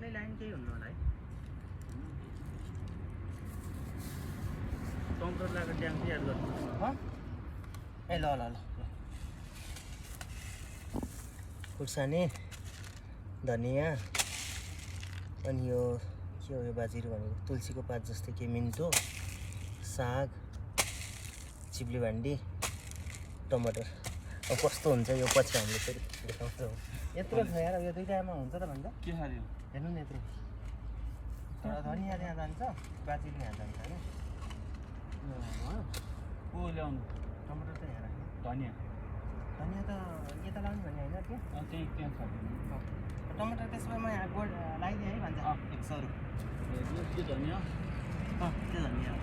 खाली लाइन केही हुन्न होला है टमाटर लागेर ड्याम चाहिँ याद गर्नु ए ल ल ल खुर्सानी धनिया अनि यो के हो यो बाजीहरू भनेको तुलसीको पात जस्तै के मिन्टो साग चिप्ली भान्डी टमाटर अब कस्तो हुन्छ यो पछि हामीले फेरि देखाउँछौँ यत्रो छ यार यो दुईटामा हुन्छ त भन्छ के खायो हेर्नु न यत्रो धनिया त्यहाँ जान्छ बाजी पनि यहाँ जान्छ होइन को ल्याउनु टमाटर चाहिँ यहाँ राख्नु धनिया धनिया त यता लाउने भन्ने होइन त्यो त्यहाँ छ टमाटर त्यसो भए म यहाँ गोड लगाइदिएँ है भन्छ 100 रुपियाँ के धनिया त्यो धनिया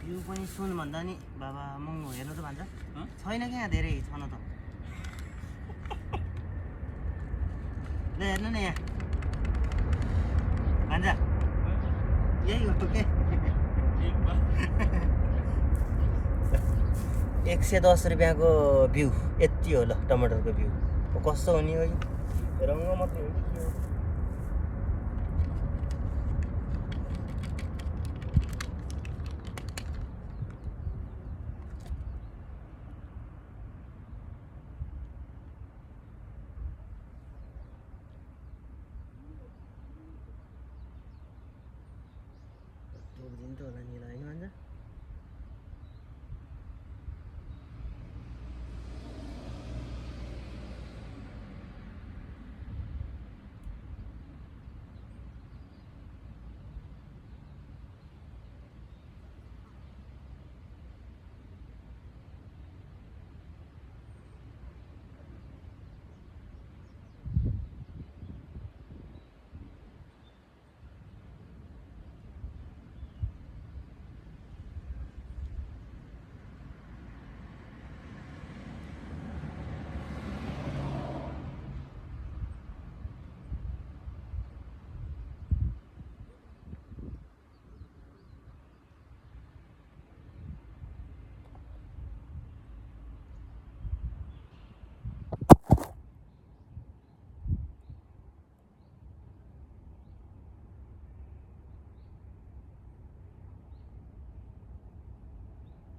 यो पनि सुन भन्दा नि बाबा महँगो हेर्नु त भन्छ छैन क्या यहाँ धेरै छन त ल हेर्नु न यहाँ भन्छ यही हो के 110 रुपियाँको बिउ यति हो ल टमाटरको बिउ कस्तो हुने हो रङ्ग मात्रै हो कि के हो तो होला नि